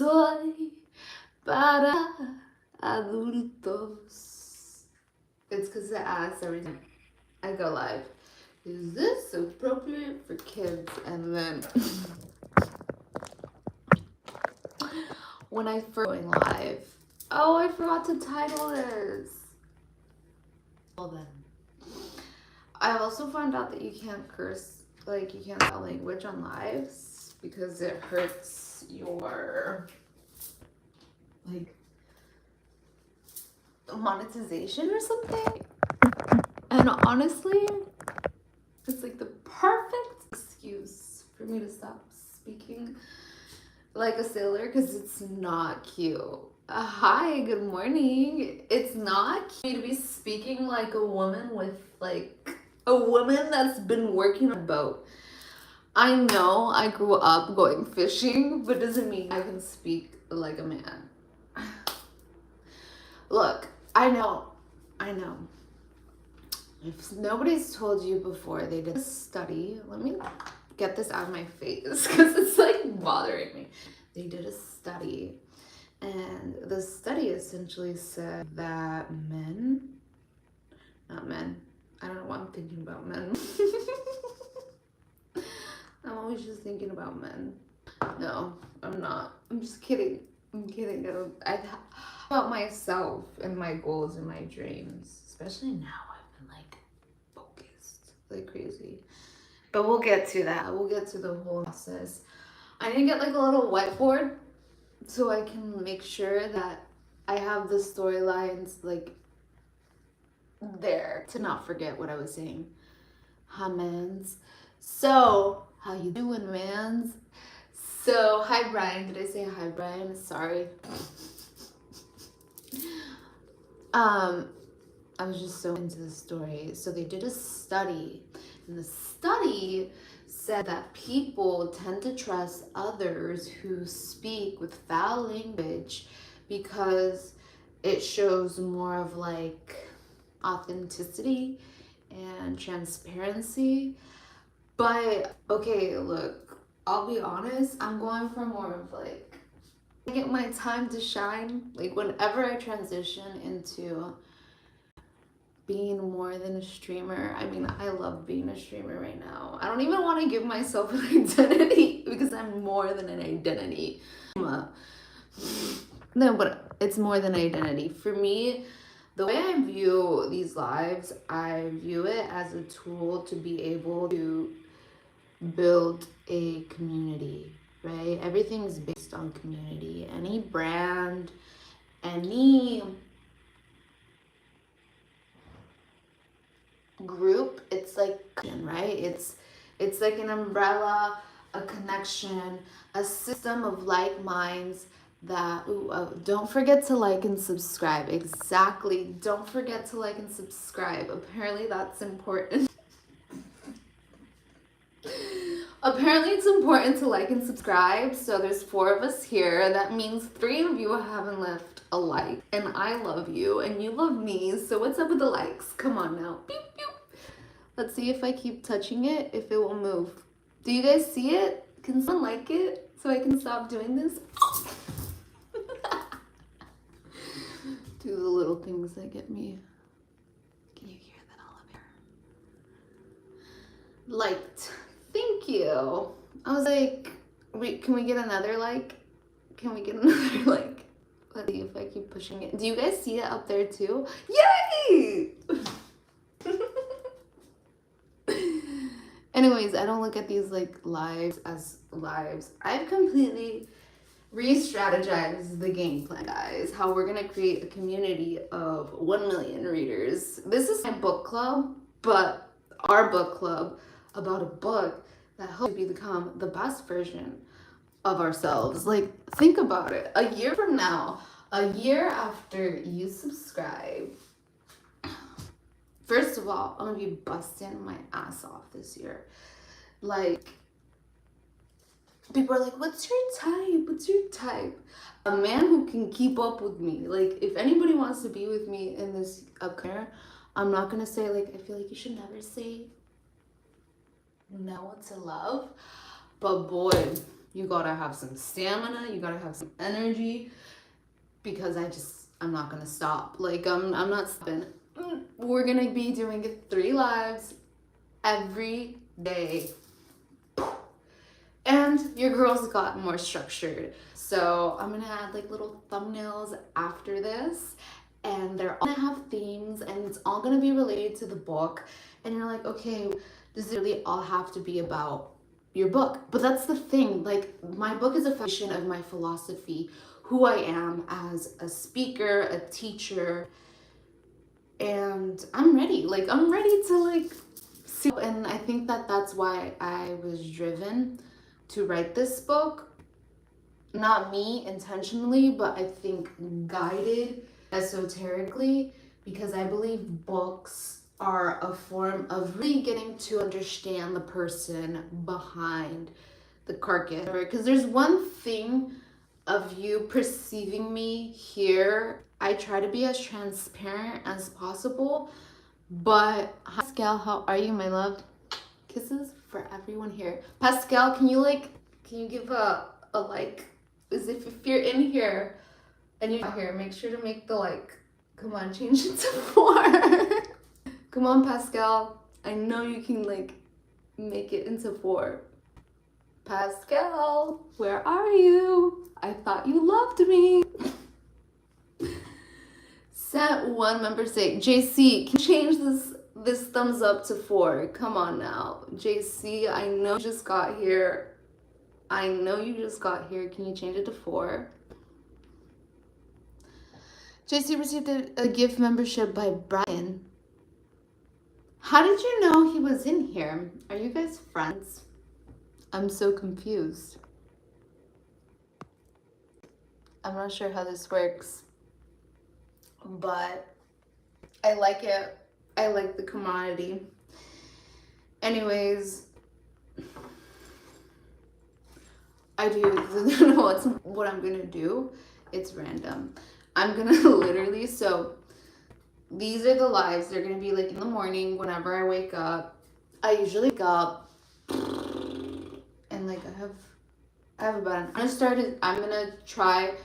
soy para adultos. It's because I ask every time I go live, is this appropriate for kids? And then when I first going live, oh, I forgot to title this. Well then, I also found out that you can't curse, like you can't tell language on lives because it hurts your like monetization or something. And honestly, it's like the perfect excuse for me to stop speaking like a sailor because it's not cute. Hi, good morning. It's not cute to be speaking like a woman with like a woman that's been working on a boat. I know I grew up going fishing, but doesn't mean I can speak like a man. Look, I know. If nobody's told you before, they did a study. Let me get this out of my face because it's like bothering me. They did a study, and the study essentially said that not men, I don't know why I'm thinking about men. I'm always just thinking about men. No, I'm not. I'm just kidding. I'm kidding. I about myself and my goals and my dreams, especially now. I've been like focused like crazy, but we'll get to that. We'll get to the whole process. I need to get like a little whiteboard so I can make sure that I have the storylines like there to not forget what I was saying. Hi, mans. So, how you doing, mans? So, hi, Brian. Did I say hi, Brian? Sorry. I was just so into the story. So they did a study, and the study said that people tend to trust others who speak with foul language because it shows more of like authenticity and transparency. But okay, look, I'll be honest, I'm going for more of like I get my time to shine. Like whenever I transition into being more than a streamer, I mean, I love being a streamer right now. I don't even want to give myself an identity because I'm more than an identity. No, but it's more than identity. For me, the way I view these lives, I view it as a tool to be able to build a community, right? Everything's based on community. Any brand, any group, it's like, right? It's like an umbrella, a connection, a system of like minds that don't forget to like and subscribe. Exactly. Don't forget to like and subscribe. Apparently that's important. Apparently it's important to like and subscribe. So there's 4 of us here. That means 3 of you haven't left a like. And I love you and you love me. So what's up with the likes? Come on now. Beep, beep. Let's see if I keep touching it, if it will move. Do you guys see it? Can someone like it so I can stop doing this? Do the little things that get me. Can you hear that all up here? Liked. Thank you. I was like, wait, can we get another like? Can we get another like? Let's see if I keep pushing it. Do you guys see it up there too? Yay! Anyways, I don't look at these like lives as lives. I've completely re-strategized the game plan, guys. How we're gonna create a community of 1 million readers. This is my book club, but our book club about a book that helps you become the best version of ourselves. Like, think about it. A year from now, a year after you subscribe, first of all, I'm gonna be busting my ass off this year. Like, people are like, what's your type? What's your type? A man who can keep up with me. Like, if anybody wants to be with me in this career, I'm not gonna say like, I feel like you should never say no to love. But boy, You gotta have some stamina, you gotta have some energy, because I'm not gonna stop. Like, I'm not stopping. We're gonna be doing 3 lives every day. And your girls got more structured. So I'm gonna add like little thumbnails after this, and they're all gonna have themes, and it's all gonna be related to the book. And you're like, okay, does it really all have to be about your book? But that's the thing, like, my book is a foundation of my philosophy, who I am as a speaker, a teacher, and I'm ready. Like, I'm ready to like see. And I think that that's why I was driven to write this book. Not me intentionally, but I think guided esoterically, because I believe books are a form of really getting to understand the person behind the carcass. Because there's one thing of you perceiving me here. I try to be as transparent as possible, but hi Pascal, how are you, my love? Kisses for everyone here. Pascal, can you give a like, as if you're in here and you're not here, make sure to make the like. Come on, change it to 4. Come on, Pascal, I know you can like make it into 4. Pascal, where are you? I thought you loved me. Set 1 member say, JC, can you change this thumbs up to 4? Come on now. JC, I know you just got here. Can you change it to 4? JC received a gift membership by Brian. How did you know he was in here? Are you guys friends? I'm so confused. I'm not sure how this works, but I like it. I like the commodity. Anyways, I do know what I'm gonna do. It's random. I'm gonna literally, so these are the lives. They're gonna be like in the morning whenever I wake up. I usually wake up and like I have about I'm gonna try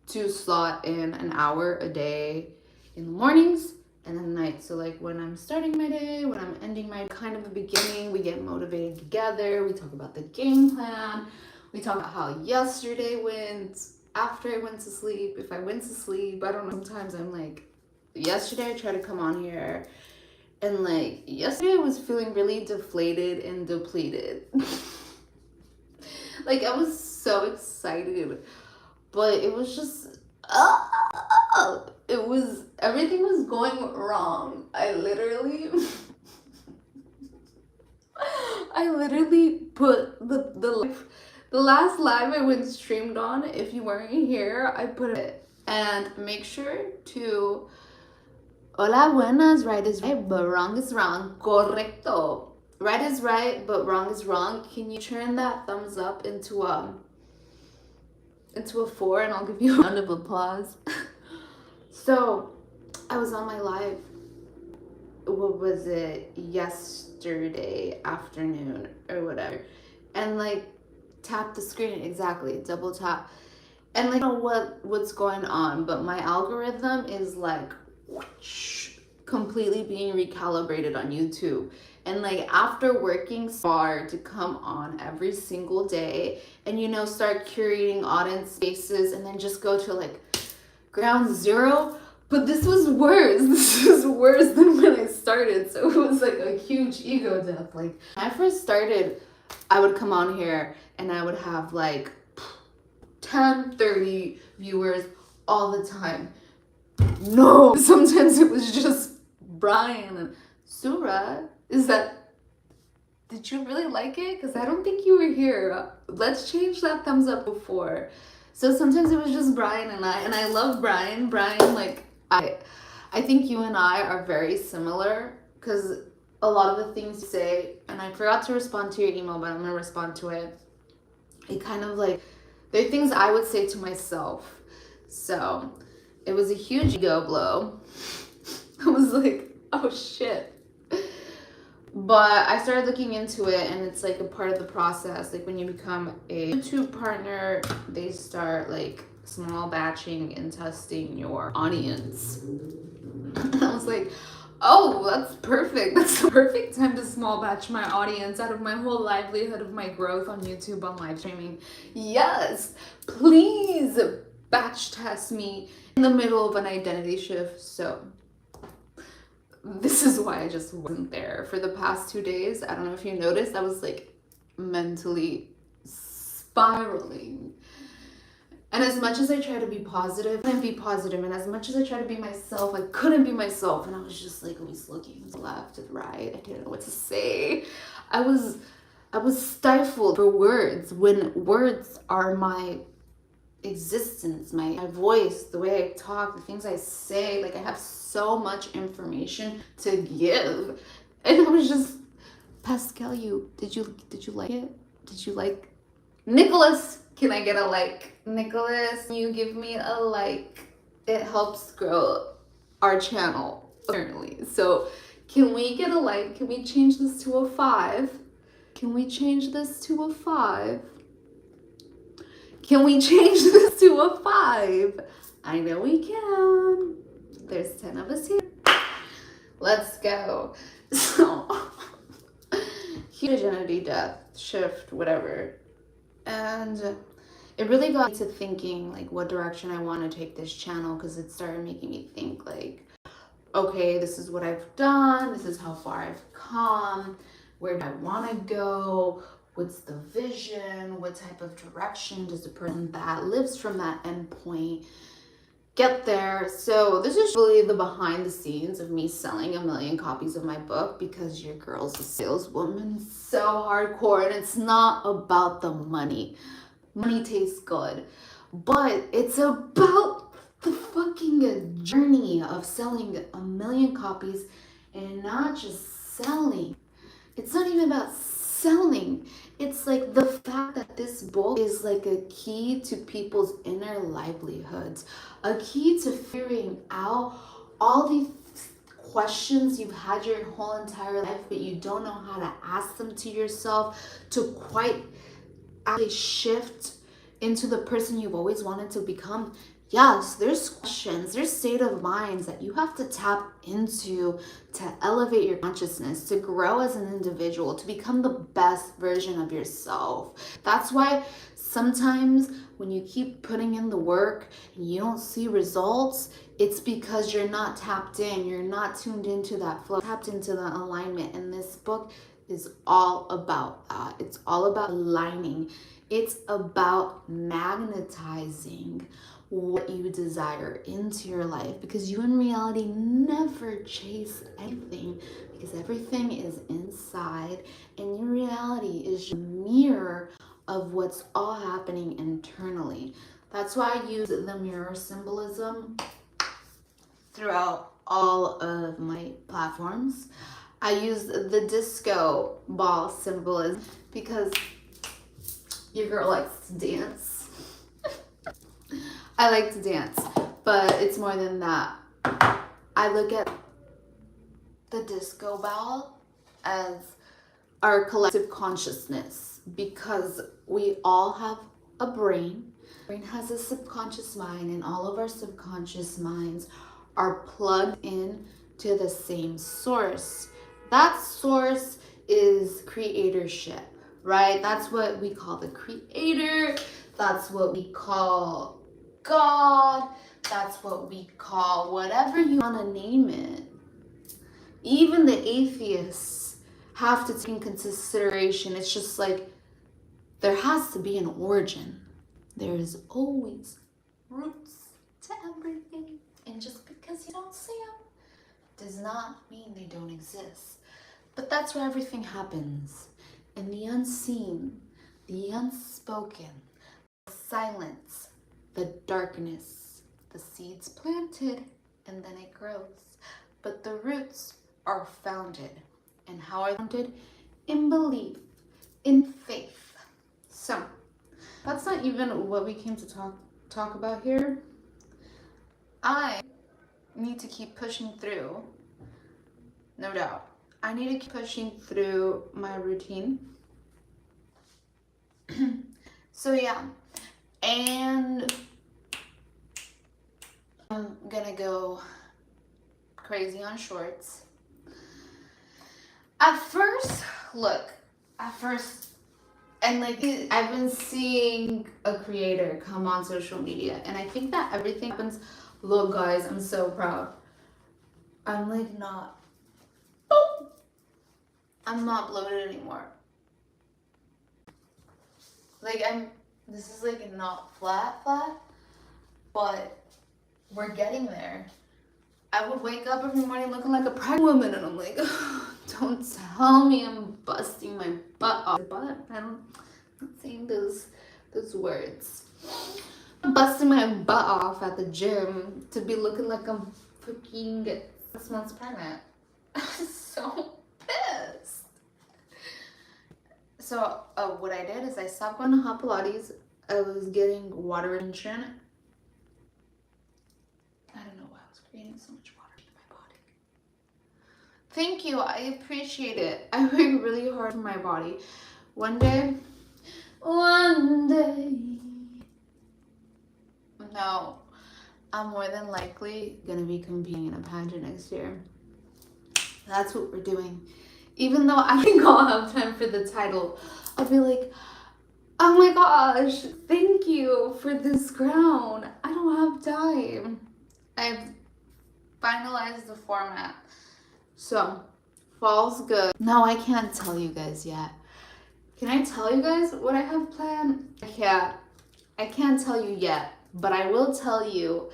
to slot in an hour a day in the mornings and then night. So like when I'm starting my day, when I'm ending my kind of the beginning, we get motivated together. We talk about the game plan. We talk about how yesterday went, after I went to sleep, if I went to sleep. I don't know, sometimes I'm like, yesterday I try to come on here and like yesterday I was feeling really deflated and depleted. Like I was so excited, but it was just everything was going wrong. I literally put the last live I went streamed on, if you weren't here, I put it. And make sure to hola buenas, right is right but wrong is wrong. Correcto. Right is right but wrong is wrong. Can you turn that thumbs up into a 4 and I'll give you a round of applause. So I was on my live, what was it, yesterday afternoon or whatever, and like tap the screen, exactly, double tap, and like I don't know what's going on, but my algorithm is like whoosh, completely being recalibrated on YouTube. And like after working so hard to come on every single day and you know start curating audience spaces and then just go to like ground zero, but this was worse. This was worse than when I started. So it was like a huge ego death. Like when I first started, I would come on here and I would have like 10, 30 viewers all the time. No, sometimes it was just Brian and Surah. Did you really like it? Because I don't think you were here. Let's change that thumbs up before. So sometimes it was just Brian and I love Brian. Brian, like, I think you and I are very similar because a lot of the things you say, and I forgot to respond to your email, but I'm going to respond to it. It kind of like, they're things I would say to myself. So it was a huge ego blow. I was like, oh shit. But I started looking into it, and it's like a part of the process. Like when you become a YouTube partner, they start like small batching and testing your audience. And I was like, oh, that's perfect. That's the perfect time to small batch my audience out of my whole livelihood of my growth on YouTube on live streaming. Yes, please batch test me in the middle of an identity shift. So this is why I just wasn't there for the past 2 days. I don't know if you noticed, I was like mentally spiraling. And as much as I try to be positive, I couldn't be positive. And as much as I try to be myself, I couldn't be myself. And I was just like always looking to the left, to the right. I didn't know what to say. I was stifled for words, when words are my existence, my voice, the way I talk, the things I say. Like I have so much information to give. And I was just, Pascal, did you like it? Did you like Nicholas? Can I get a like? Nicholas, you give me a like. It helps grow our channel apparently. So can we get a like? Can we change this to a 5? Can we change this to a 5? Can we change this to a 5? I know we can. There's 10 of us here. Let's go. So, huge identity death, shift, whatever. And it really got me to thinking like what direction I want to take this channel, because it started making me think like, okay, this is what I've done. This is how far I've come. Where do I want to go? What's the vision? What type of direction does the person that lives from that endpoint get there? So this is really the behind the scenes of me selling 1 million copies of my book, because your girl's a saleswoman so hardcore, and it's not about the money. Money tastes good, but it's about the fucking journey of selling 1 million copies, and not just selling. It's not even about selling. It's like the fact that this book is like a key to people's inner livelihoods, a key to figuring out all these questions you've had your whole entire life, but you don't know how to ask them to yourself, to quite actually shift into the person you've always wanted to become. Yes, there's questions, there's state of minds that you have to tap into to elevate your consciousness, to grow as an individual, to become the best version of yourself. That's why sometimes when you keep putting in the work and you don't see results, it's because you're not tapped in, you're not tuned into that flow, tapped into that alignment. And this book is all about that. It's all about aligning. It's about magnetizing what you desire into your life, because you in reality never chase anything, because everything is inside, and your reality is a mirror of what's all happening internally. That's why I use the mirror symbolism throughout all of my platforms. I use the disco ball symbolism because your girl likes to dance. I like to dance, but it's more than that. I look at the disco ball as our collective consciousness, because we all have a brain. Brain has a subconscious mind, and all of our subconscious minds are plugged in to the same source. That source is creatorship, right? That's what we call the creator. That's what we call God. That's what we call whatever you want to name it. Even the atheists have to take in consideration. It's just like there has to be an origin. There is always roots to everything. And just because you don't see them does not mean they don't exist. But that's where everything happens. In the unseen, the unspoken, the silence, the darkness, the seeds planted, and then it grows. But the roots are founded. And how are they founded? In belief, in faith. So, that's not even what we came to talk about here. I need to keep pushing through, no doubt. I need to keep pushing through my routine. So yeah, and I'm gonna go crazy on shorts. At first, and like I've been seeing a creator come on social media, and I think that everything happens. Look, guys, I'm so proud. I'm like not, I'm not bloated anymore. Like this is like not flat, but we're getting there. I would wake up every morning looking like a pregnant woman, and I'm like, don't tell me I'm busting my butt off. But I'm not saying those words. I'm busting my butt off at the gym to be looking like I'm freaking 6 months pregnant. I'm so pissed. So what I did is I stopped going to hot Pilates. I was getting water retention. I don't know why I was creating so much water in my body. Thank you. I appreciate it. I work really hard for my body. One day. No, I'm more than likely going to be competing in a pageant next year. That's what we're doing. Even though I think I'll have time for the title, I'll be like, oh my gosh, thank you for this crown. I don't have time. I've finalized the format. So, fall's good. No, I can't tell you guys yet. Can I tell you guys what I have planned? I can't tell you yet, but I will tell you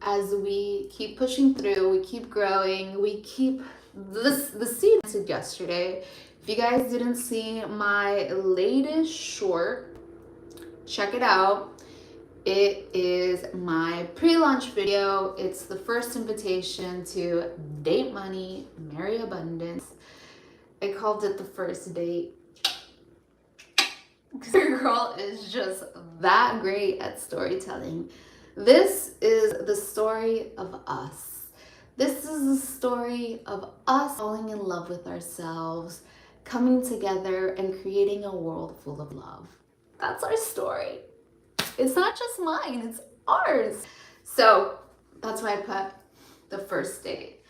as we keep pushing through, we keep growing, we keep the seed I said yesterday. If you guys didn't see my latest short, check it out. It is my pre-launch video. It's the first invitation to date money, marry abundance. I called it the first date because your girl is just that great at storytelling. This is the story of us. This is the story of us falling in love with ourselves, coming together and creating a world full of love. That's our story. It's not just mine, it's ours. So that's why I put the first date.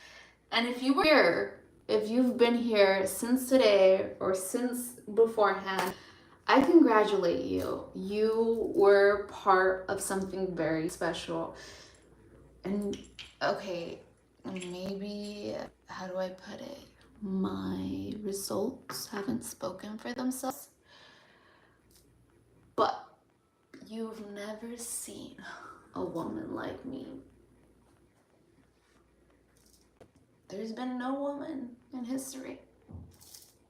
And if you were here, if you've been here since today or since beforehand, I congratulate you. You were part of something very special. And okay, maybe, how do I put it? My results haven't spoken for themselves. But you've never seen a woman like me. There's been no woman in history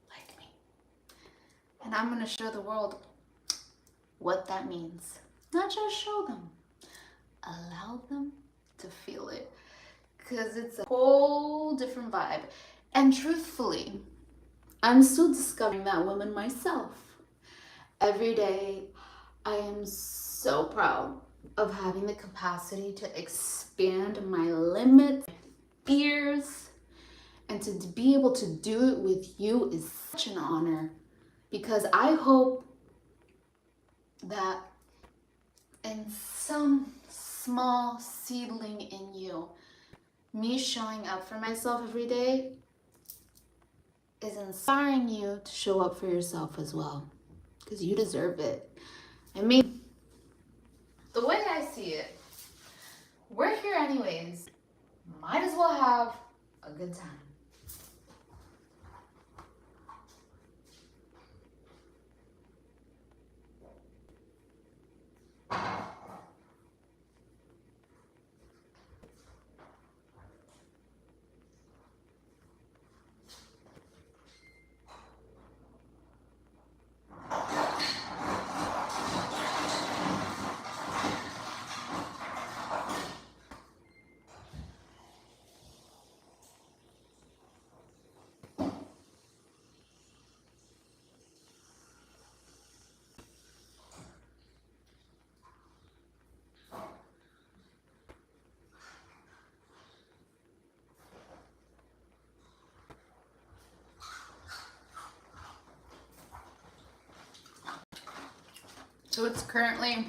like me. And I'm gonna show the world what that means. Not just show them, allow them to feel it. Because it's a whole different vibe. And truthfully, I'm still discovering that woman myself. Every day, I am so proud of having the capacity to expand my limits, my fears, and to be able to do it with you is such an honor, because I hope that in some small seedling in you, me showing up for myself every day is inspiring you to show up for yourself as well, because you deserve it. I mean, the way I see it, we're here anyways. Might as well have a good time. So it's currently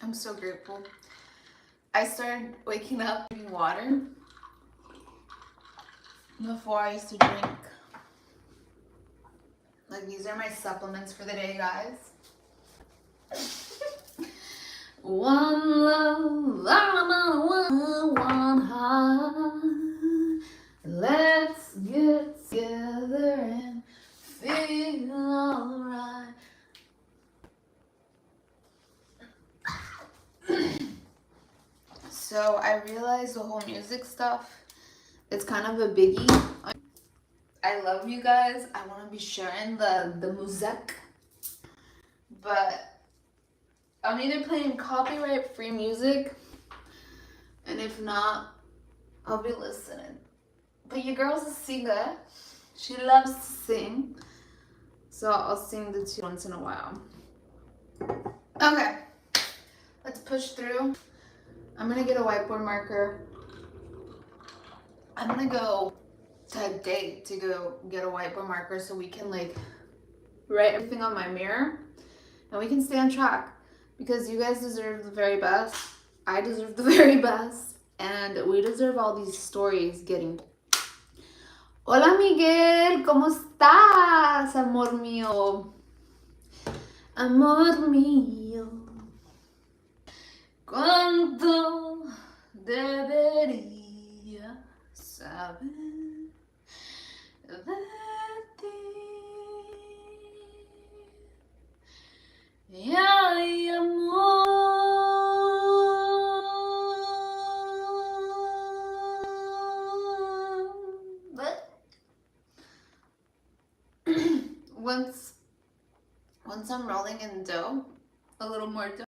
I'm so grateful. I started waking up drinking water. Before I used to drink. Like, these are my supplements for the day, guys. One love, one heart. Let's get together and feel alright. So I realized the whole music stuff, it's kind of a biggie. I love you guys. I want to be sharing the music, but I'm either playing copyright free music, and if not, I'll be listening. But your girl's a singer. She loves to sing, so I'll sing the two once in a while. Okay, let's push through. I'm gonna get a whiteboard marker. I'm gonna go today to go get a whiteboard marker so we can like write everything on my mirror and we can stay on track, because you guys deserve the very best. I deserve the very best, and we deserve all these stories getting. Hola Miguel, ¿cómo estás, amor mío? Amor mío, ¿cuánto debería saber de ti? Ay, amor. But once I'm rolling in dough, a little more dough,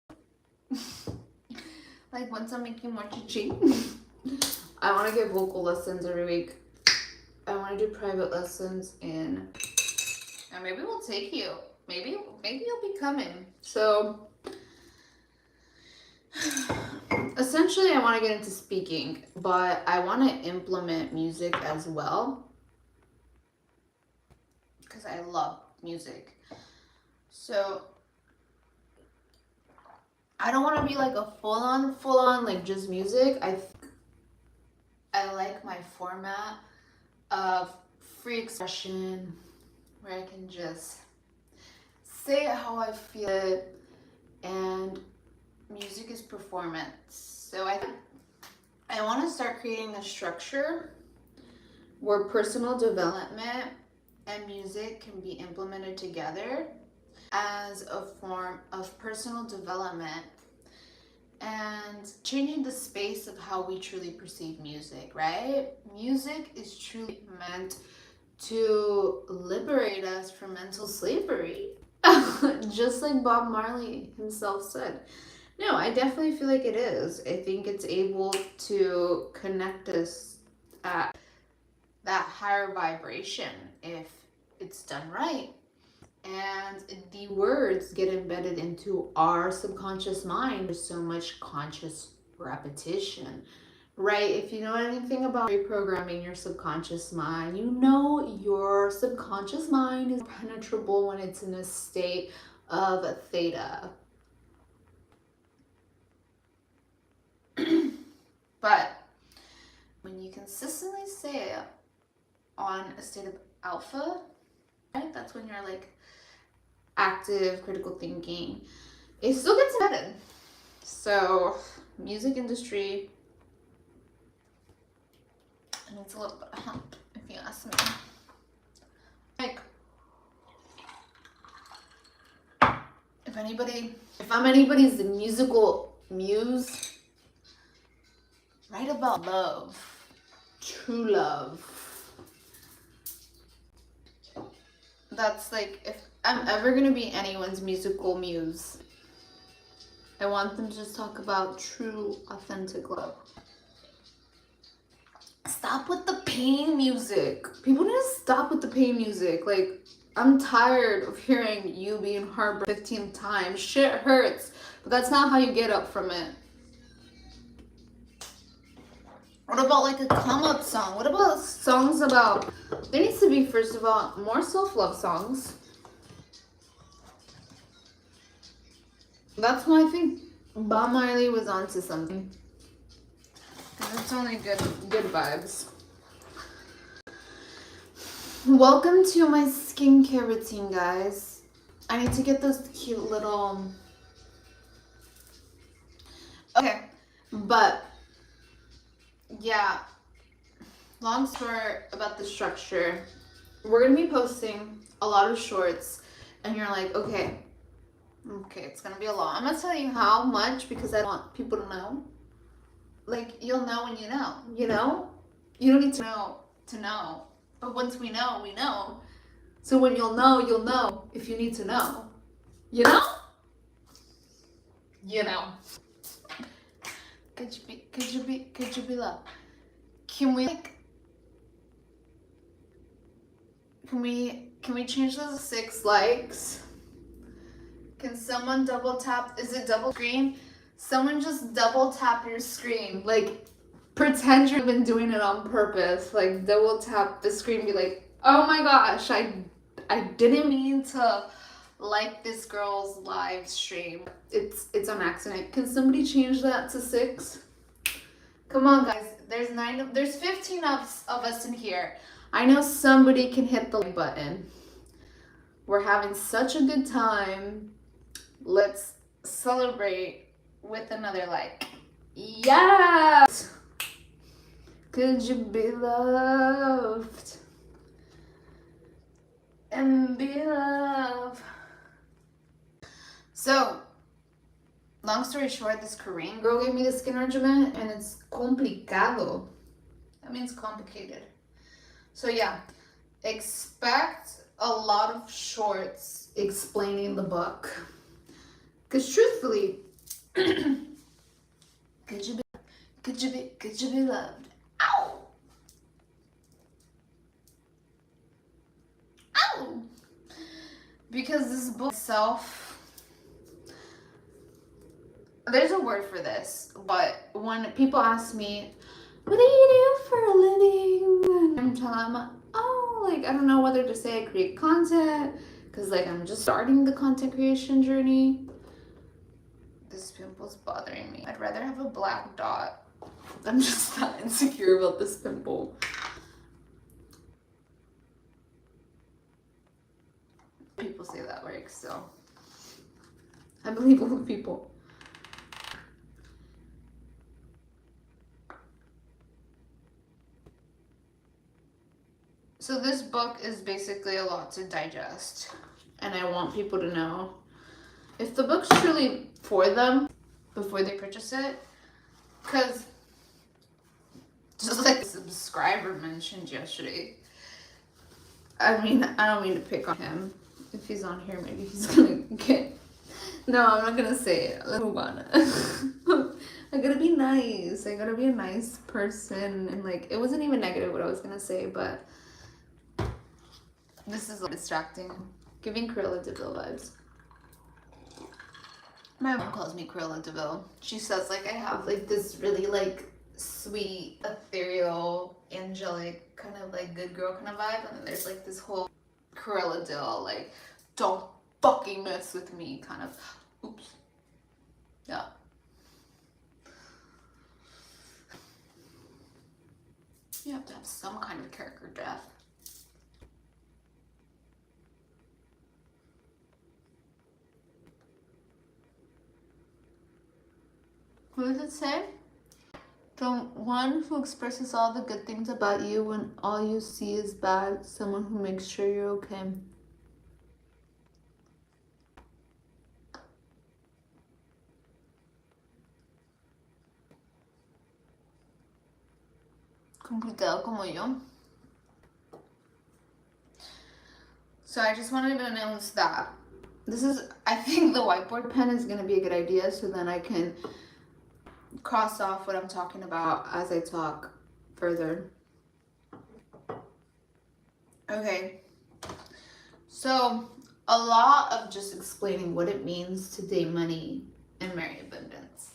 like once I'm making more chichi, I want to get vocal lessons every week. I want to do private lessons and maybe we'll take you. Maybe you'll be coming. So essentially I want to get into speaking, but I want to implement music as well, because I love music. So I don't want to be like a full-on like just music. I like my format of free expression where I can just say it how I feel it, and music is performance. So I want to start creating a structure where personal development and music can be implemented together as a form of personal development and changing the space of how we truly perceive music, right? Music is truly meant to liberate us from mental slavery, just like Bob Marley himself said. No, I definitely feel like it is. I think it's able to connect us at that higher vibration if it's done right. And the words get embedded into our subconscious mind. There's so much conscious repetition, right? If you know anything about reprogramming your subconscious mind, you know your subconscious mind is penetrable when it's in a state of theta. But when you consistently stay on a state of alpha, right? That's when you're like active critical thinking. It still gets embedded. So music industry, and it's a little bit of hump, if you ask me. Like, if I'm anybody's musical muse, write about love, true love. That's like, if I'm ever gonna be anyone's musical muse, I want them to just talk about true, authentic love. Stop with the pain music. People need to stop with the pain music. Like, I'm tired of hearing you being heartbroken 15 times. Shit hurts, but that's not how you get up from it. What about like a come up song? What about songs about, there needs to be, first of all, more self-love songs. That's why I think Bob Marley was onto something. It's only good vibes. Welcome to my skincare routine, guys. I need to get those cute little... Okay, but yeah, long story about the structure. We're gonna be posting a lot of shorts, and you're like, okay, it's gonna be a lot. I'm not telling you how much because I don't want people to know. Like, you'll know when you know, you know? You don't need to know. But once we know, we know. So when you'll know if you need to know. You know? You know. Could you be love? Can we change those to 6 likes? Can someone double tap? Is it double screen? Someone just double tap your screen. Like, pretend you've been doing it on purpose. Like, double tap the screen. Be like, oh my gosh, I didn't mean to like this girl's live stream. It's on accident. Can somebody change that to 6? Come on, guys. There's 15 of us in here. I know somebody can hit the like button. We're having such a good time. Let's celebrate with another like. Yes! Could you be loved? And be loved. So, long story short, this Korean girl gave me the skin regimen and it's complicado. That means complicated. So yeah, expect a lot of shorts explaining the book. Because truthfully, could you be loved? Ow! Ow! Because this book itself, there's a word for this, but when people ask me, what do you do for a living? I'm telling them, oh, like, I don't know whether to say I create content, because, like, I'm just starting the content creation journey. This pimple's bothering me. I'd rather have a black dot. I'm just not insecure about this pimple. People say that works, so I believe all the people. So this book is basically a lot to digest, and I want people to know if the book's truly for them before they purchase it, because just like the subscriber mentioned yesterday, I mean, I don't mean to pick on him. If he's on here, maybe he's gonna get... No, I'm not gonna say it. Let's move on. I gotta be nice. I gotta be a nice person, and like, it wasn't even negative what I was gonna say, but this is distracting. Giving Cruella de Vil vibes. My mom calls me Cruella de Vil. She says like I have like this really like sweet, ethereal, angelic, kind of like good girl kind of vibe, and then there's like this whole Cruella de Vil, like, don't fucking mess with me kind of. Oops. Yeah. You have to have some kind of character death. What does it say? The one who expresses all the good things about you when all you see is bad. Someone who makes sure you're okay. Complicado como yo. So I just wanted to announce that. This is, I think the whiteboard pen is going to be a good idea, so then I can cross off what I'm talking about as I talk further. Okay, so a lot of just explaining what it means to date money and marry abundance.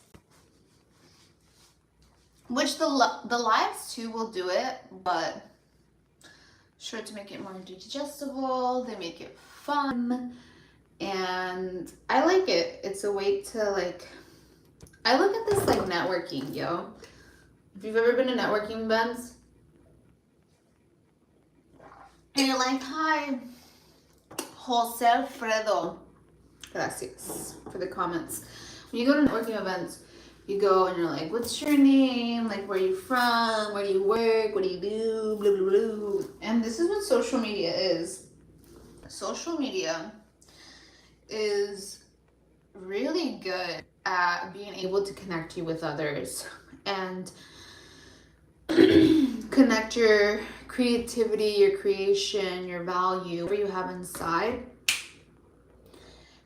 which the lives too will do it, but sure to make it more digestible. They make it fun, and I like it. It's a way to like, I look at this like networking, yo. If you've ever been to networking events, and you're like, hi, Jose Alfredo. Gracias for the comments. When you go to networking events, you go and you're like, what's your name? Like, where are you from? Where do you work? What do you do? Blah, blah, blah. And this is what social media is. Social media is really good at being able to connect you with others and connect your creativity, your creation, your value, whatever you have inside.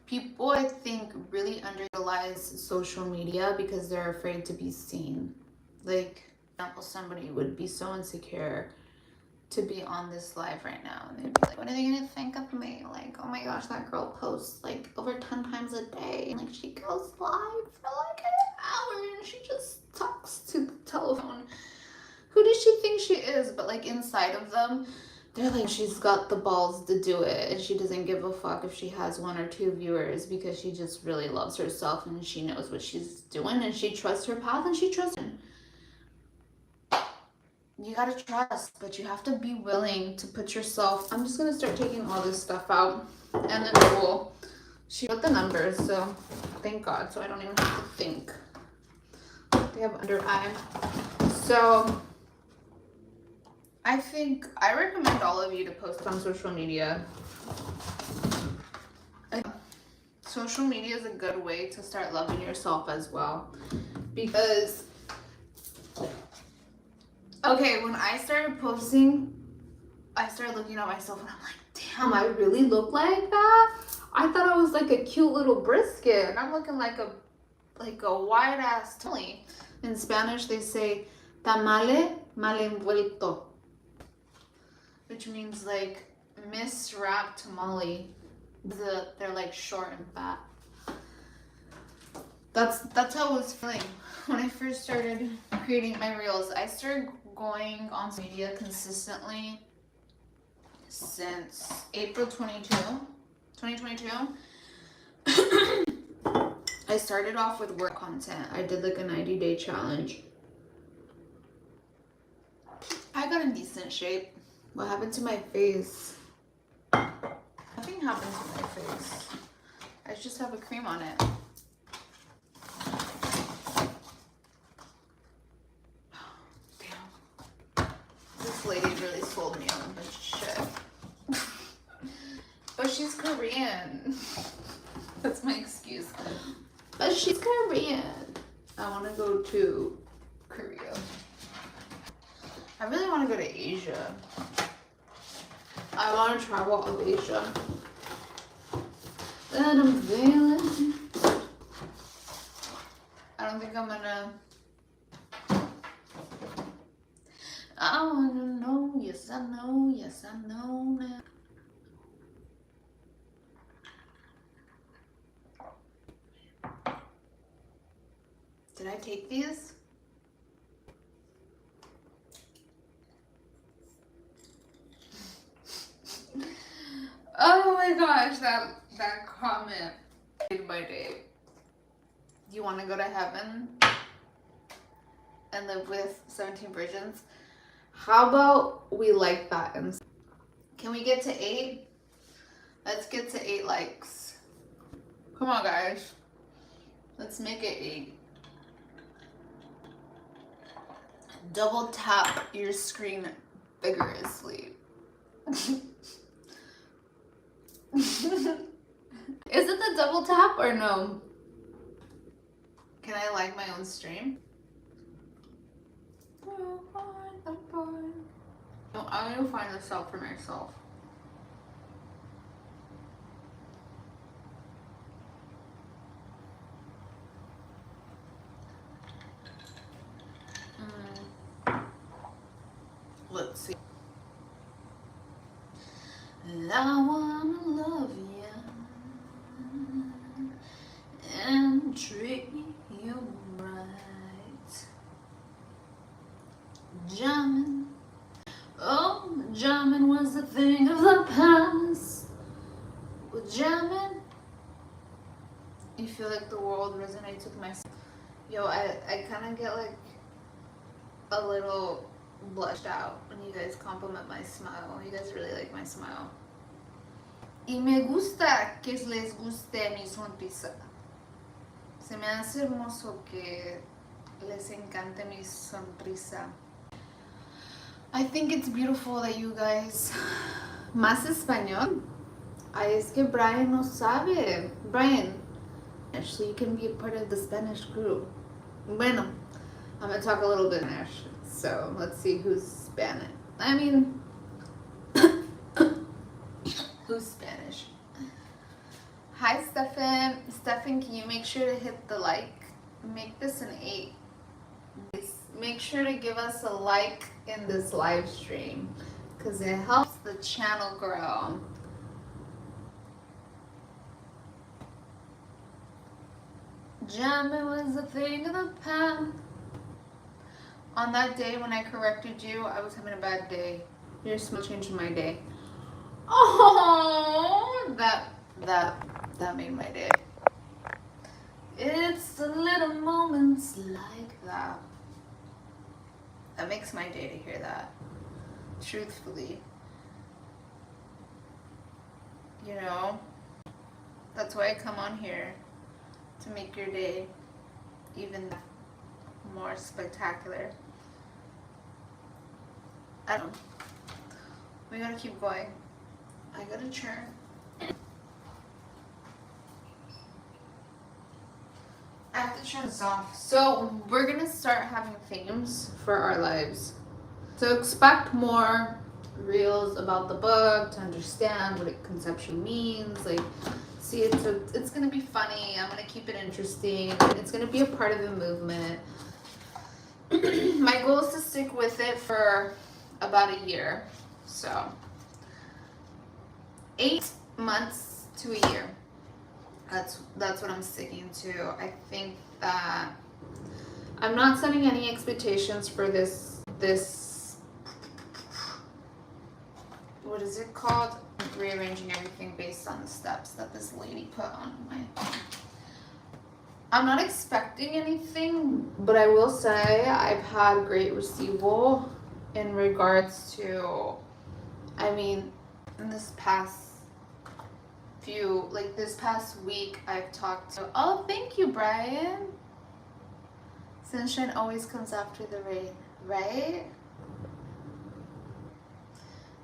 People, I think, really underutilize social media because they're afraid to be seen. Like, for example, somebody would be so insecure to be on this live right now, and they'd be like, what are they gonna think of me? Like, oh my gosh, that girl posts like over 10 times a day, and like she goes live for like an hour and she just talks to the telephone. Who does she think she is? But like inside of them, they're like, she's got the balls to do it, and she doesn't give a fuck if she has 1 or 2 viewers, because she just really loves herself and she knows what she's doing, and she trusts her path, and she trusts him. You gotta trust, but you have to be willing to put yourself. I'm just gonna start taking all this stuff out, and then we'll. She wrote the numbers, so thank God, so I don't even have to think. They have under eye. So I think I recommend all of you to post on social media. Social media is a good way to start loving yourself as well, because okay, when I started posting, I started looking at myself and I'm like, damn, I really look like that? I thought I was like a cute little brisket, and I'm looking like a white ass tamale. In Spanish they say tamale mal envuelto, which means like miswrapped tamale. They're like short and fat. That's how I was feeling when I first started creating my reels. I started going on social media consistently since April 2022. I started off with work content. I did like a 90-day challenge. I got in decent shape. What happened to my face? Nothing happened to my face. I just have a cream on it. This lady really sold me on a bunch of shit. But she's Korean. That's my excuse. But she's Korean. I want to go to Korea. I really want to go to Asia. I want to travel all of Asia. And I'm feeling. I don't think I'm gonna. I wanna know, yes I know, yes I know now. Did I take these? Oh my gosh, that comment made my day. You want to go to heaven and live with 17 virgins? How about we like that? And can we get to 8? Let's get to 8 likes. Come on, guys. Let's make it 8. Double tap your screen vigorously. Is it the double tap or no? Can I like my own stream? No, I'm gonna find this out for myself. Let's see. I wanna love you and treat you right. Jamming was a thing of the past. With jamming, you feel like the world resonates with my. Yo, I kind of get like a little blushed out when you guys compliment my smile. You guys really like my smile. Y me gusta que les guste mi sonrisa. Se me hace hermoso que les encante mi sonrisa. I think it's beautiful that you guys... Más español. Ay, es que Brian no sabe. Brian, actually, you can be a part of the Spanish group. Bueno, I'm going to talk a little bit Spanish. So, let's see who's Spanish. I mean, who's Spanish? Hi, Stefan. Stefan, can you make sure to hit the like? Make this an 8. Make sure to give us a like in this live stream because it helps the channel grow. Jamming was a thing of the past. On that day when I corrected you, I was having a bad day. Your smile changed my day. Oh, that made my day. It's the little moments like that. That makes my day to hear that. Truthfully. You know, that's why I come on here, to make your day even more spectacular. I don't know. We gotta keep going. I gotta churn. I have to turn this off. So we're gonna start having themes for our lives. So expect more reels about the book to understand what it conceptually means. Like, see, it's gonna be funny. I'm gonna keep it interesting. It's gonna be a part of the movement. My goal is to stick with it for about a year. So 8 months to a year. That's what I'm sticking to. I think that I'm not setting any expectations for this what is it called? Rearranging everything based on the steps that this lady put on my thing. I'm not expecting anything, but I will say I've had great receival in regards to, I mean, in this past week, I've talked to, oh, thank you, Brian. Sunshine always comes after the rain, right?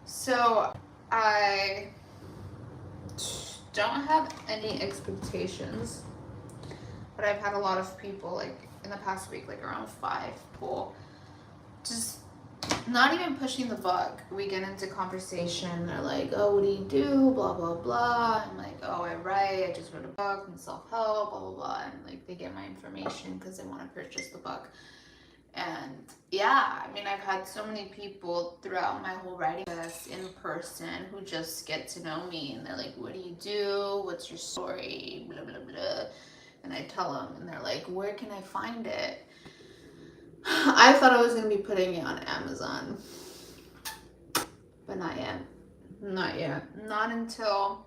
So I don't have any expectations, but I've had a lot of people, like in the past week, like around 5 people, just not even pushing the bug. We get into conversation. They're like, oh, what do you do? Blah, blah, blah. I'm like, oh, I write. I just wrote a book and self-help, blah, blah, blah. And like, they get my information because they want to purchase the book. And yeah, I mean, I've had so many people throughout my whole writing process in person who just get to know me. And they're like, what do you do? What's your story? Blah, blah, blah. And I tell them, and they're like, where can I find it? I thought I was going to be putting it on Amazon, but not yet. Not yet. Not until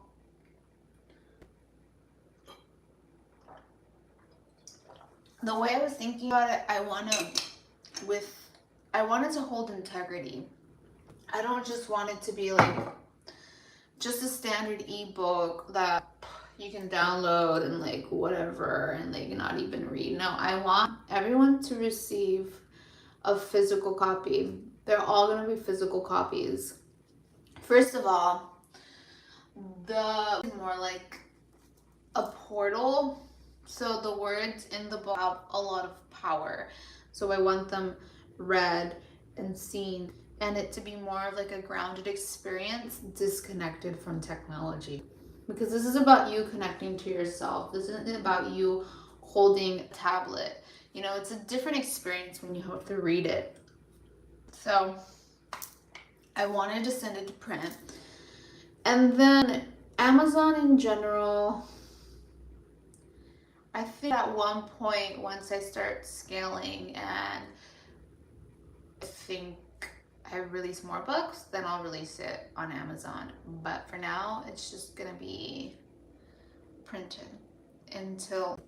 the way I was thinking about it, I wanted to hold integrity. I don't just want it to be like just a standard ebook that you can download and like whatever and like not even read. No, I want everyone to receive a physical copy. They're all going to be physical copies. First of all, the more like a portal. So the words in the book have a lot of power. So I want them read and seen, and it to be more of like a grounded experience, disconnected from technology. Because this is about you connecting to yourself. This isn't about you holding a tablet. You know, it's a different experience when you have to read it. So I wanted to send it to print. And then Amazon in general, I think at one point, once I start scaling, and I I release more books, then I'll release it on Amazon. But for now, it's just gonna be printed until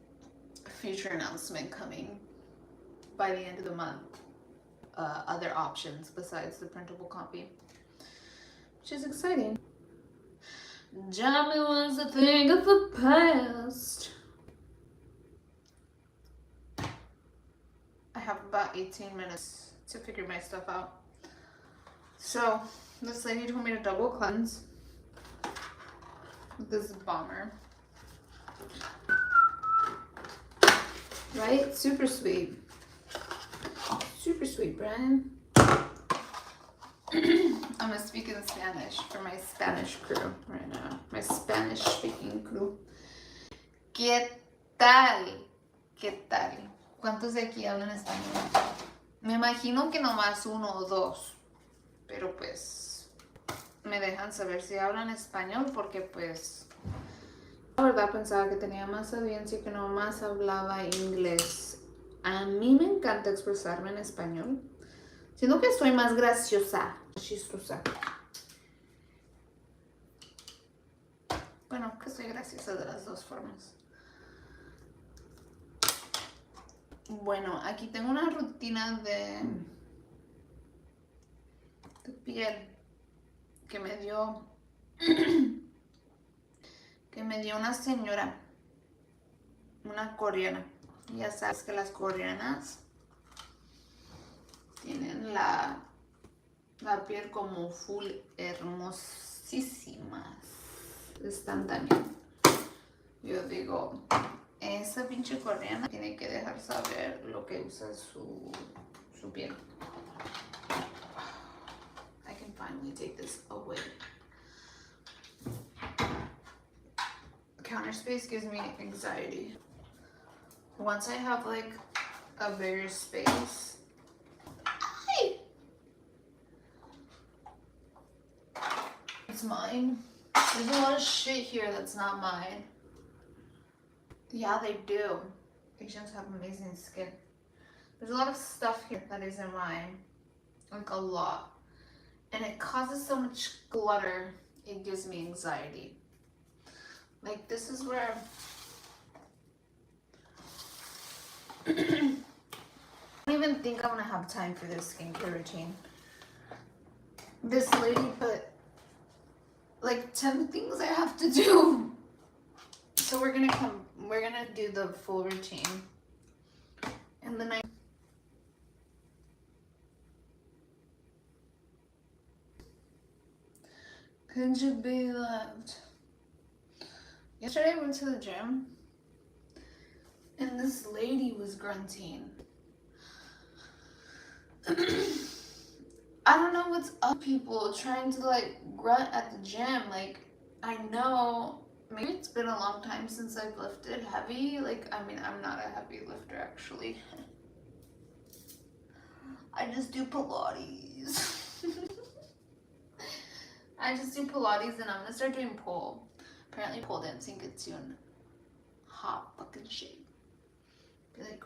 a future announcement coming by the end of the month. Other options besides the printable copy, which is exciting. Jamming was a thing of the past. I have about 18 minutes to figure my stuff out. So this lady told me to double cleanse with this bomber. Right? Super sweet. Super sweet, Brian. I'm gonna speak in Spanish for my Spanish crew right now. My Spanish speaking crew. ¿Qué tal? ¿Qué tal? ¿Cuántos de aquí hablan español? Me imagino que nomás uno o dos. Pero pues me dejan saber si hablan español porque pues la verdad pensaba que tenía más audiencia que nomás hablaba inglés. A mí me encanta expresarme en español. Siento que soy más graciosa, chistosa. Bueno, que soy graciosa de las dos formas. Bueno, aquí tengo una rutina de piel que me dio una señora, una coreana. Ya sabes que las coreanas tienen la piel como full hermosísimas. Están también. Yo digo, esa pinche coreana tiene que dejar saber lo que usa su piel. I can finally take this away. Counter space gives me anxiety. Once I have like a bigger space, it's mine. There's a lot of shit here that's not mine. Yeah, they do. Asians have amazing skin. There's a lot of stuff here that isn't mine. Like a lot. And it causes so much clutter, it gives me anxiety. Like this is where I don't even think I'm gonna have time for this skincare routine. This lady put like 10 things I have to do. So we're gonna do the full routine. And then could you be loved? Yesterday I went to the gym and this lady was grunting. I don't know what's up people trying to like grunt at the gym. Like I know maybe it's been a long time since I've lifted heavy. Like I mean I'm not a heavy lifter actually. I just do Pilates. I just do Pilates and I'm gonna start doing pole. Apparently pole dancing gets you in hot fucking shape. Be like,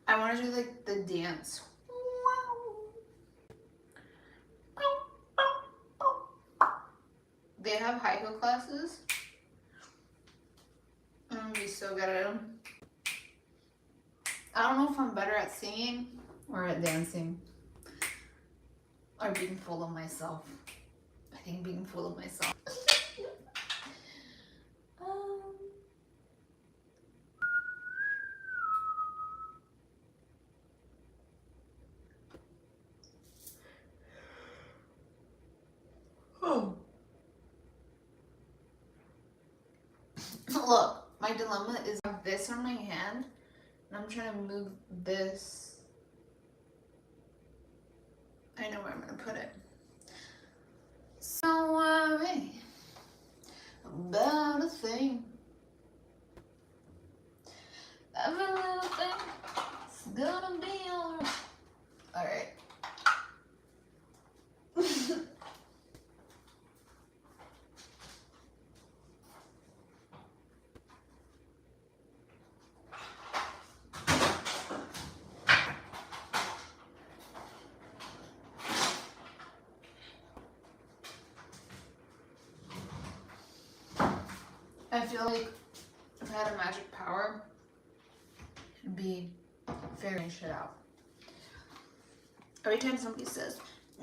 I want to do like the dance. They have high heel classes. I'm gonna be so good at them. I don't know if I'm better at singing or at dancing or being full of myself. I think being full of myself. Look, my dilemma is I have this on my hand and I'm trying to move this. I know where I'm gonna put it. So worry about a thing. Every little thing is gonna be alright. Alright. I feel like if I had a magic power, it'd be figuring shit out. Every time somebody says,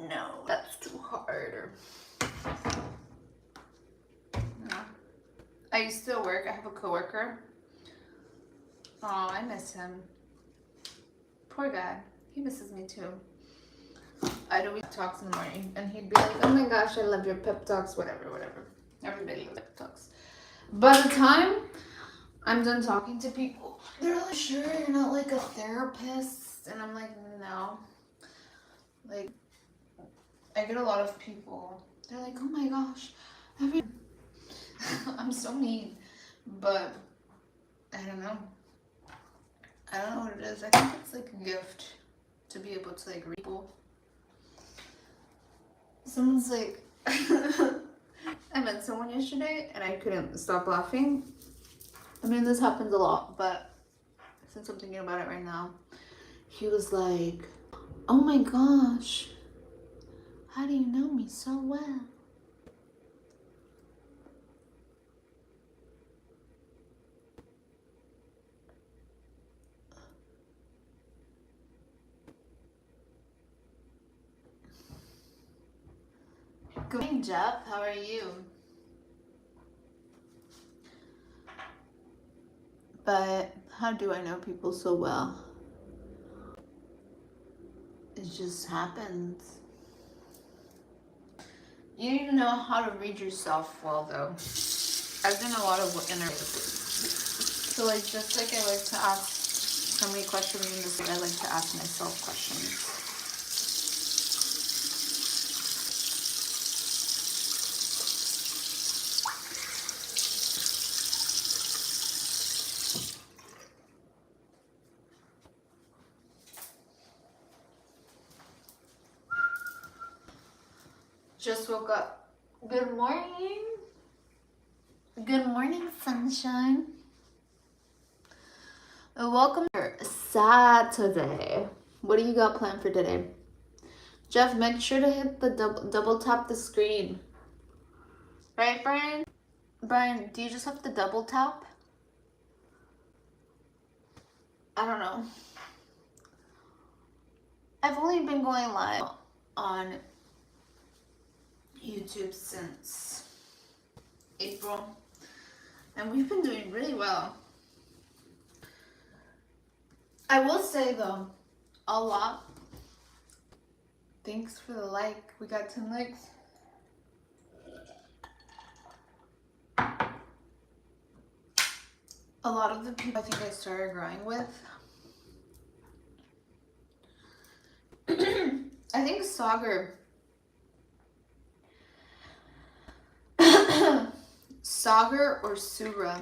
no, that's too hard, or no. I used to work, I have a coworker. Oh, I miss him. Poor guy. He misses me too. I'd always talks in the morning, and he'd be like, oh my gosh, I love your pep talks, whatever. Everybody loves pep talks. By the time I'm done talking to people, they're like, sure, you're not like a therapist? And I'm like, no. Like, I get a lot of people, they're like, oh my gosh, I'm so mean. But I don't know. I don't know what it is. I think it's like a gift to be able to like read people. Someone's like, I met someone yesterday and I couldn't stop laughing. I mean, this happens a lot, but since I'm thinking about it right now, he was like, oh my gosh, how do you know me so well? Good morning, Jeff. How are you? But how do I know people so well? It just happens. You need to know how to read yourself well, though. I've done a lot of inner. So, like, just like I like to ask somebody questions in this way, I like to ask myself questions. Just woke up. Good morning. Good morning, sunshine. Welcome to Saturday. What do you got planned for today? Jeff, make sure to hit the double tap the screen. Right, Brian? Brian, do you just have to double tap? I don't know. I've only been going live on YouTube since April, and we've been doing really well. I will say though, a lot. Thanks for the like. We got 10 likes. A lot of the people I think I started growing with, I think Sagar or Sura.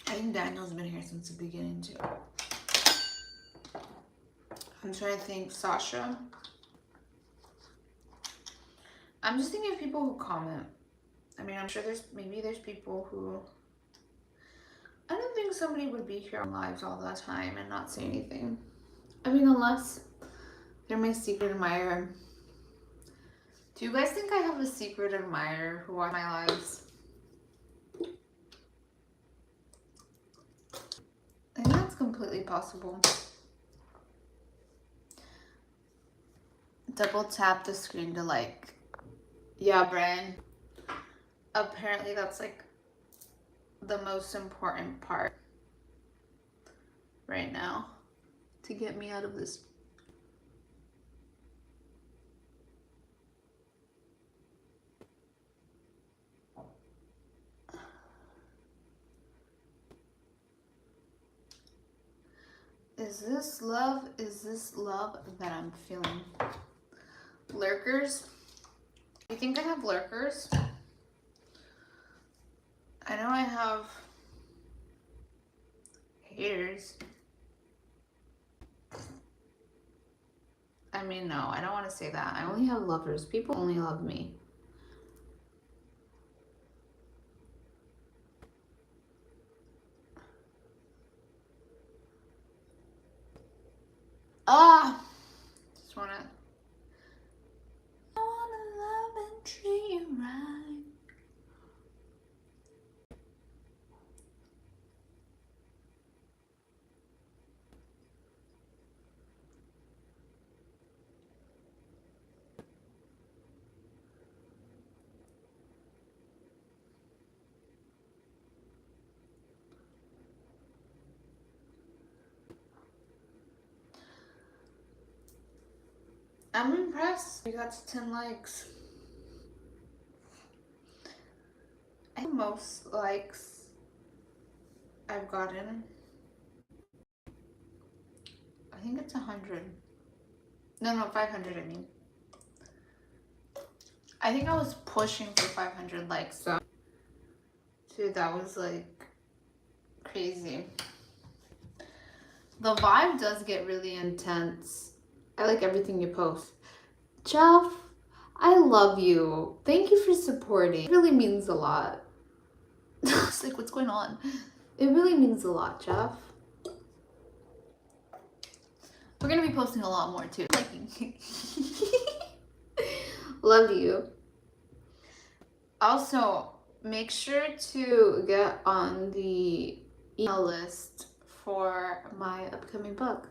I think Daniel's been here since the beginning too. I'm trying to think. Sasha. I'm just thinking of people who comment. I mean, I'm sure there's people who, I don't think somebody would be here on lives all the time and not say anything. I mean, unless they're my secret admirer. Do you guys think I have a secret admirer who watch my lives? I think that's completely possible. Double tap the screen to like. Yeah, Brian. Apparently that's like the most important part right now to get me out of this. Is this love? Is this love that I'm feeling? Lurkers? You think I have lurkers? I know I have haters. I mean, no, I don't want to say that. I only have lovers. People only love me. Just wanna love and treat you right. I'm impressed. We got to 10 likes. I think most likes I've gotten, I think it's 100. No, 500 I mean. I think I was pushing for 500 likes, so dude, that was like crazy. The vibe does get really intense. I like everything you post. Jeff, I love you. Thank you for supporting. It really means a lot. It's like, what's going on? It really means a lot, Jeff. We're gonna be posting a lot more too. Love you. Also, make sure to get on the email list for my upcoming book.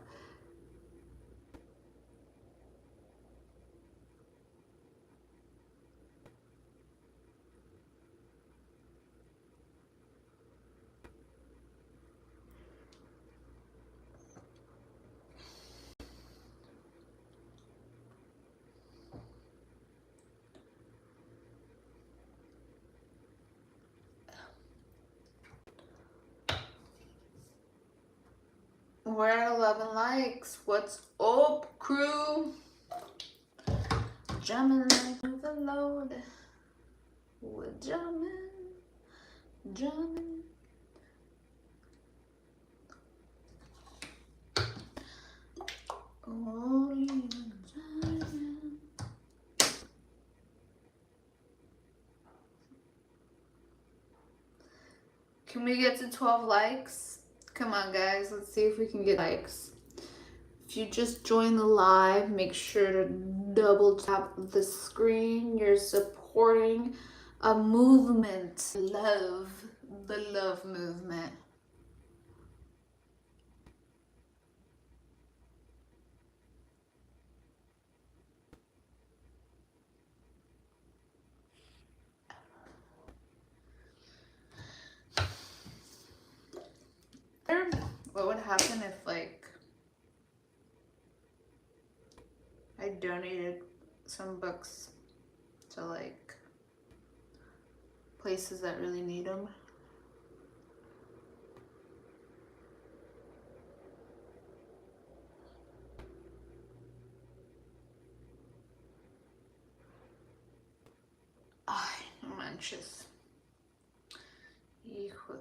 We're at 11 likes. What's up, crew? Jamming like the load. We're jamming. Oh, jamming. Can we get to 12 likes? Come on, guys. Let's see if we can get likes. If you just join the live, make sure to double tap the screen. You're supporting a movement. The love movement. What would happen if, like, I donated some books to, like, places that really need them? Ay, no manches. Híjole.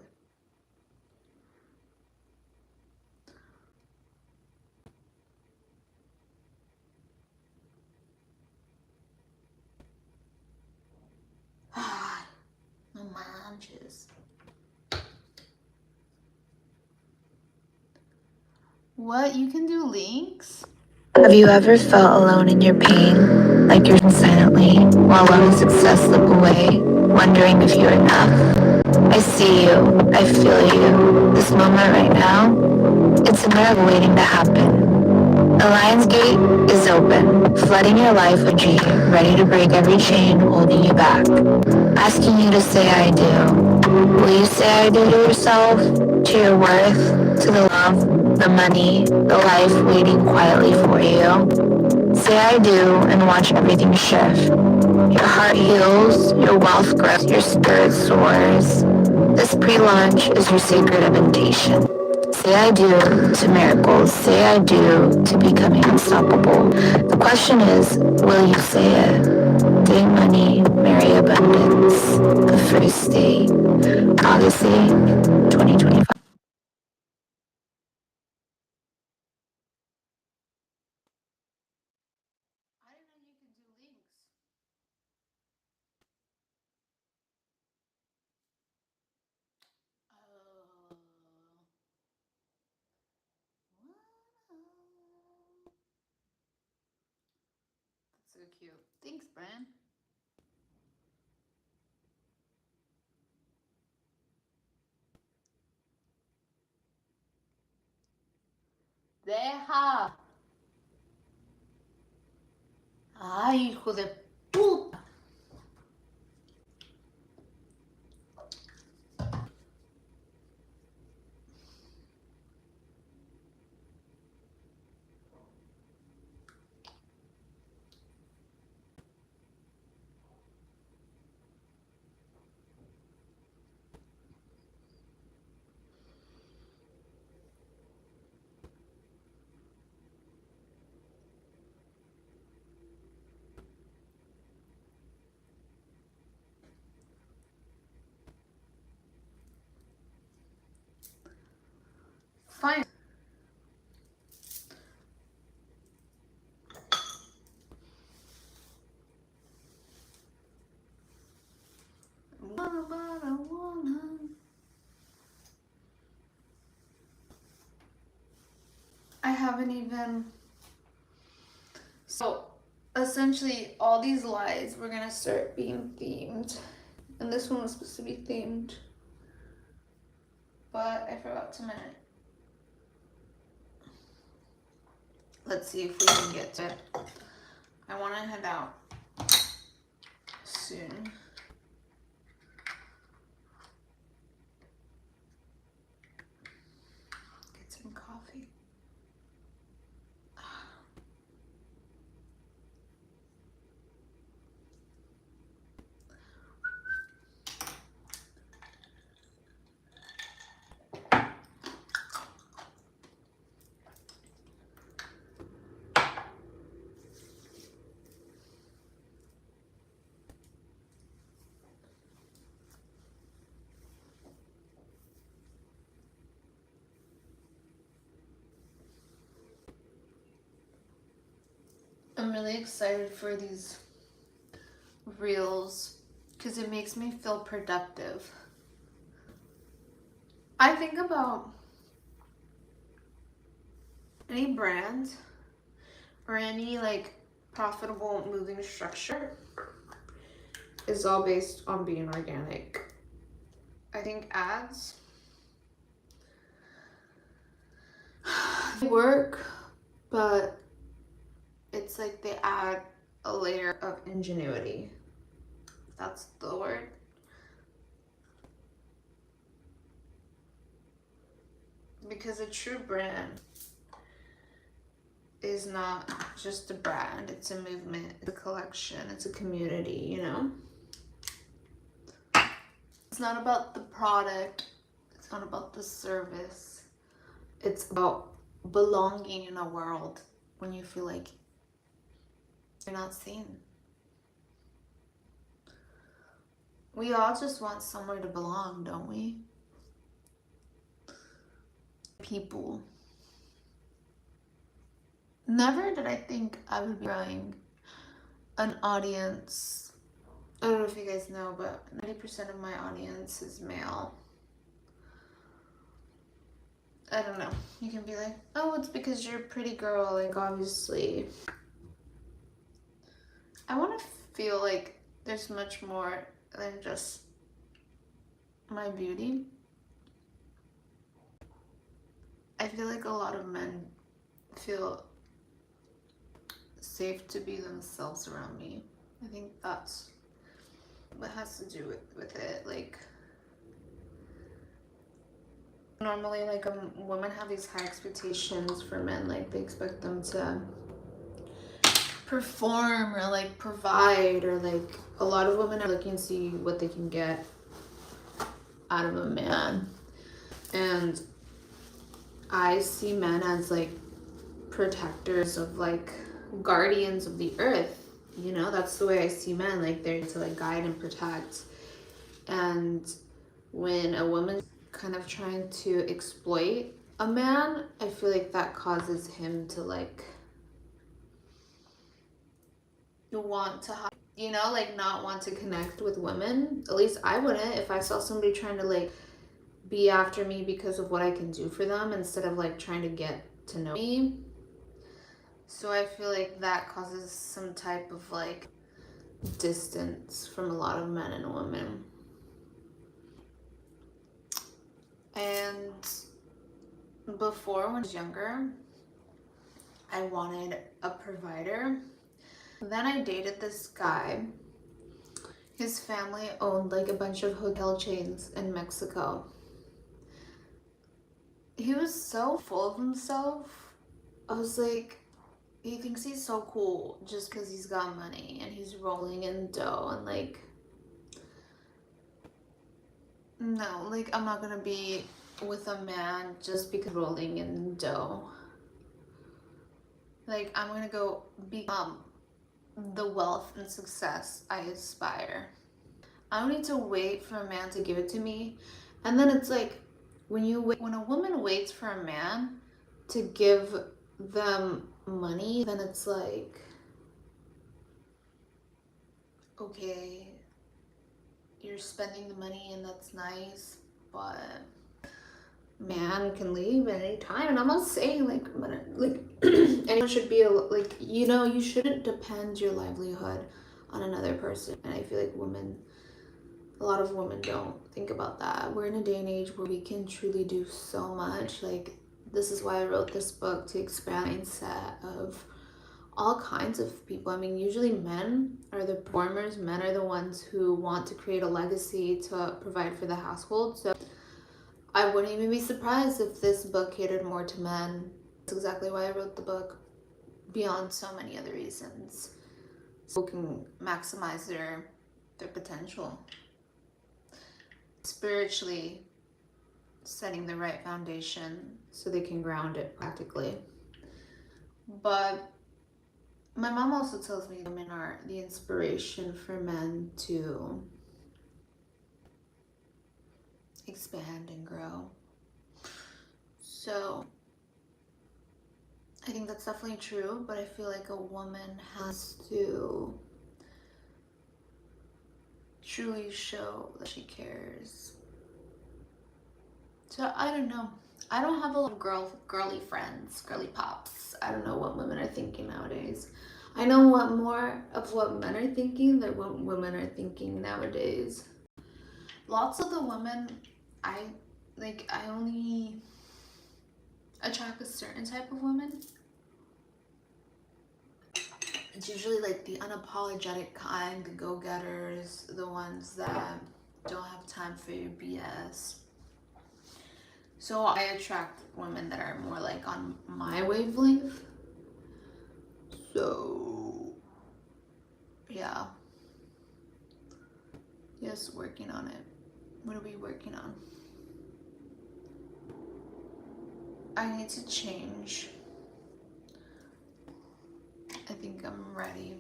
Ay, no manches. What? You can do links? Have you ever felt alone in your pain, like you're silently, while letting success slip away, wondering if you're enough? I see you, I feel you. This moment right now, it's a miracle waiting to happen. The lion's gate is open, flooding your life with dream, ready to break every chain holding you back. Asking you to say I do. Will you say I do to yourself, to your worth, to the love, the money, the life waiting quietly for you? Say I do and watch everything shift. Your heart heals, your wealth grows, your spirit soars. This pre-launch is your sacred invitation. Say I do to miracles. Say I do to becoming unstoppable. The question is, will you say it? Day money, marry abundance. The first date, August 8, 2025. I didn't know you could do links. Oh. That's so cute. Thanks, Bran. Deja. Ay, hijo de puta. fine. I haven't even. So essentially, all these lies were gonna start being themed, and this one was supposed to be themed, but I forgot to mention it. Let's see if we can get to it. I want to head out soon. Get some coffee. I'm really excited for these reels because it makes me feel productive. I think about any brand or any like profitable moving structure is all based on being organic. I think ads work, but it's like they add a layer of ingenuity. That's the word. Because a true brand is not just a brand, it's a movement, it's a collection, it's a community, you know? It's not about the product, it's not about the service. It's about belonging in a world when you feel like you're not seen. We all just want somewhere to belong, don't we? People. Never did I think I would be growing an audience. I don't know if you guys know, but 90% of my audience is male. I don't know. You can be like, oh, it's because you're a pretty girl. Like, obviously. I want to feel like there's much more than just my beauty. I feel like a lot of men feel safe to be themselves around me. I think that's what has to do with it. Like, normally, like, women have these high expectations for men. Like, they expect them to perform or like provide, or like a lot of women are looking to see what they can get out of a man. And I see men as like protectors of, like, guardians of the earth, you know? That's the way I see men. Like, they're to like guide and protect. And when a woman's kind of trying to exploit a man, I feel like that causes him to like want to, you know, like not want to connect with women. At least I wouldn't if I saw somebody trying to like be after me because of what I can do for them instead of like trying to get to know me. So I feel like that causes some type of like distance from a lot of men and women. And before, when I was younger, I wanted a provider. Then I dated this guy. His family owned like a bunch of hotel chains in Mexico. He was so full of himself. I was like, he thinks he's so cool just because he's got money and he's rolling in dough, and like, no, like, I'm not gonna be with a man just because rolling in dough. Like, I'm gonna go become the wealth and success I aspire. I don't need to wait for a man to give it to me. And then it's like, when a woman waits for a man to give them money, then it's like, okay, you're spending the money and that's nice, but man can leave at any time. And I'm not saying like anyone should be like, you know, you shouldn't depend your livelihood on another person. And I feel like a lot of women don't think about that. We're in a day and age where we can truly do so much. Like, this is why I wrote this book, to expand the mindset of all kinds of people. I mean, usually men are the performers. Men are the ones who want to create a legacy to provide for the household. So I wouldn't even be surprised if this book catered more to men. That's exactly why I wrote the book, beyond so many other reasons. So people can maximize their potential. Spiritually, setting the right foundation so they can ground it practically. But my mom also tells me women are the inspiration for men to expand and grow. So I think that's definitely true, but I feel like a woman has to truly show that she cares. So I don't know. I don't have a lot of girly friends, girly pops. I don't know what women are thinking nowadays. I know what more of what men are thinking than what women are thinking nowadays. Lots of the women I only attract a certain type of woman. It's usually like the unapologetic kind, the go-getters, the ones that don't have time for your BS. So I attract women that are more like on my wavelength. So yeah. Yes, working on it. What are we working on? I need to change. I think I'm ready.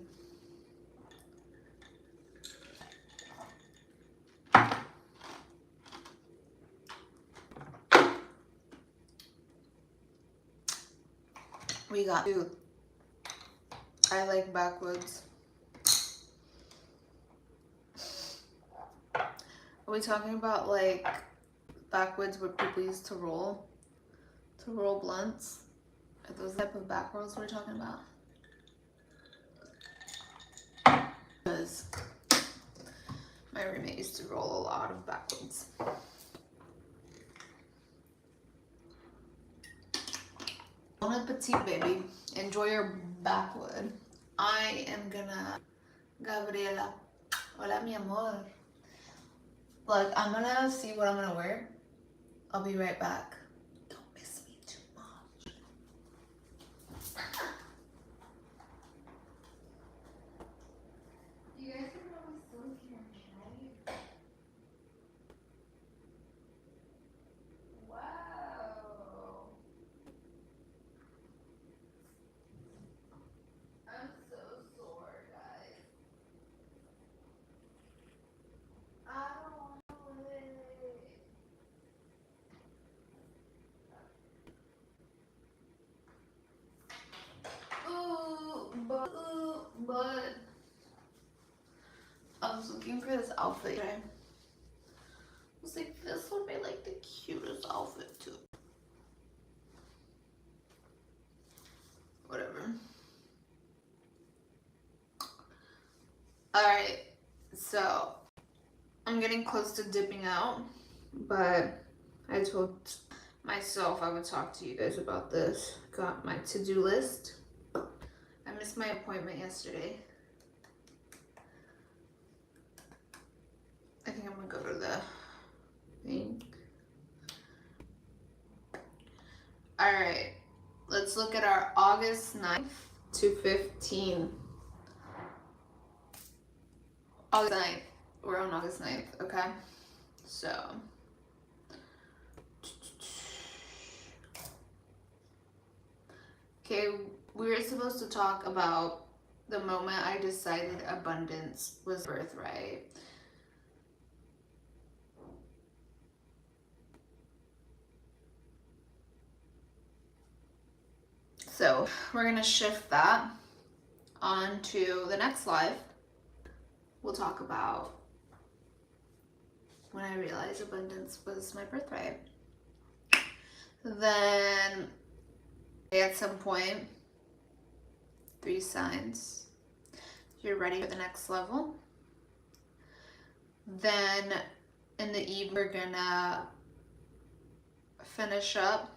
We got two. I like backwoods. Are we talking about like backwoods where people used to roll blunts? Are those type of back rolls we're talking about? Because my roommate used to roll a lot of backwoods. Bon appetit, baby. Enjoy your backwood. I am gonna, Gabriela. Hola, mi amor. Look, I'm gonna see what I'm gonna wear. I'll be right back. Don't miss me too much. You guys are probably still here, right? Wow. I'm so sore, guys. I don't want to wait. But I was looking for this outfit today. I was like, this would be like the cutest outfit too. Whatever. Alright, so I'm getting close to dipping out, but I told myself I would talk to you guys about this. Got my to-do list. I missed my appointment yesterday. I think I'm gonna go to the thing. Alright, let's look at our August 9th to 15. August 9th. We're on August 9th, okay? So okay, we were supposed to talk about the moment I decided abundance was birthright. So we're gonna shift that on to the next live. We'll talk about when I realized abundance was my birthright. Then at some point, 3 signs you're ready for the next level. Then in the evening, we're gonna finish up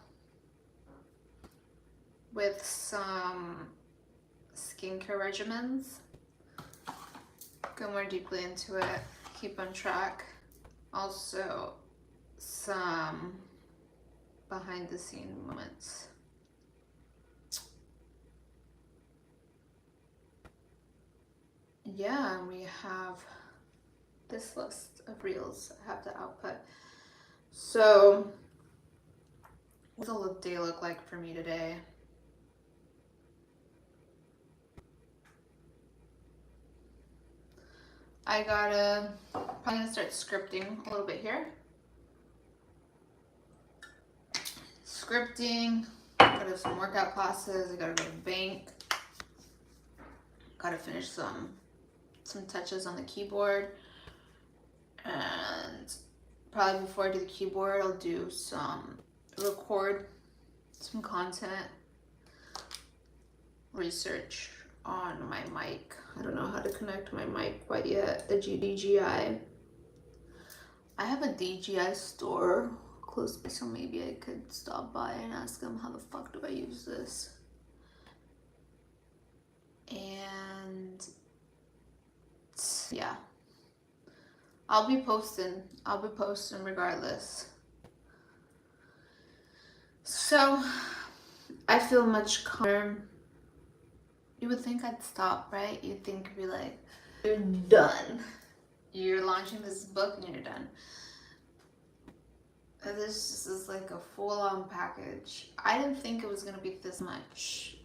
with some skincare regimens. Go more deeply into it, keep on track. Also, some behind the scene moments. Yeah, and we have this list of reels I have to output. So, what does the day look like for me today? Probably gonna start scripting a little bit here. Scripting, gotta have some workout classes, I gotta go to the bank. Gotta finish some touches on the keyboard. And probably before I do the keyboard, I'll record some content, research on my mic. I don't know how to connect my mic quite yet, the DJI. I have a DJI store close by, so maybe I could stop by and ask them how the fuck do I use this. And yeah, I'll be posting regardless. So I feel much calmer. You would think I'd stop, right? You'd think it'd be like, you're done. You're launching this book and you're done. This just is like a full-on package. I didn't think it was gonna be this much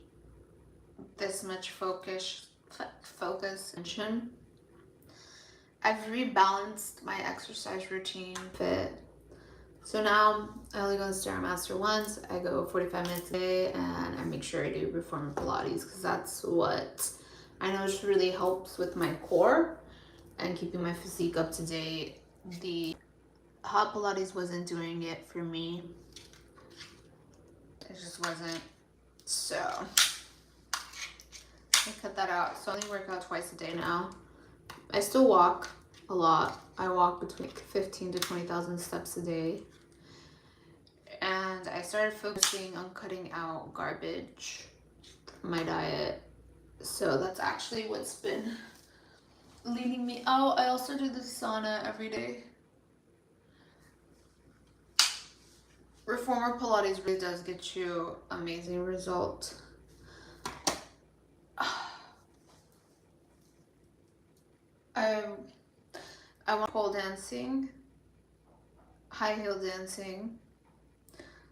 focus, attention. I've rebalanced my exercise routine fit. So now I only go to Stairmaster once. I go 45 minutes a day, and I make sure I do reformer Pilates because that's what I know just really helps with my core and keeping my physique up to date. The hot Pilates wasn't doing it for me. It just wasn't. So I cut that out. So I only work out twice a day now. I still walk a lot. I walk between 15 to 20,000 steps a day. And I started focusing on cutting out garbage from my diet. So that's actually what's been leading me. Oh, I also do the sauna every day. Reformer Pilates really does get you amazing results. I want pole dancing, high heel dancing,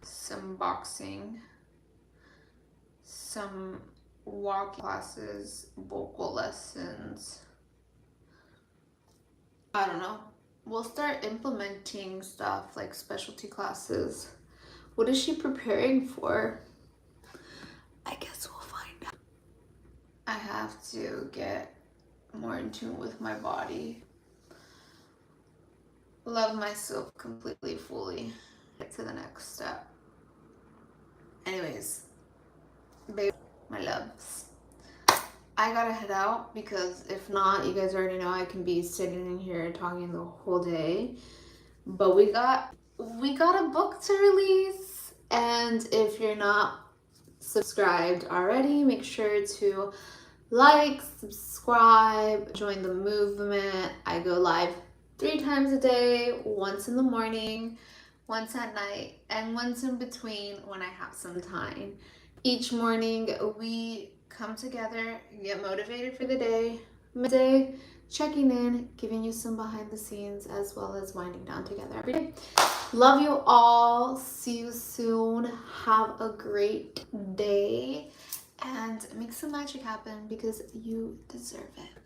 some boxing, some walk classes, vocal lessons. I don't know. We'll start implementing stuff like specialty classes. What is she preparing for? I guess we'll find out. I have to get more in tune with my body. Love myself completely, fully. Get to the next step. Anyways, baby, my loves, I gotta head out because if not, you guys already know I can be sitting in here talking the whole day. But we got a book to release, and if you're not subscribed already, make sure to like, subscribe, join the movement. I go live 3 times a day, once in the morning, once at night, and once in between when I have some time. Each morning we come together, get motivated for the day, midday, checking in, giving you some behind the scenes, as well as winding down together every day. Love you all. See you soon. Have a great day and make some magic happen because you deserve it.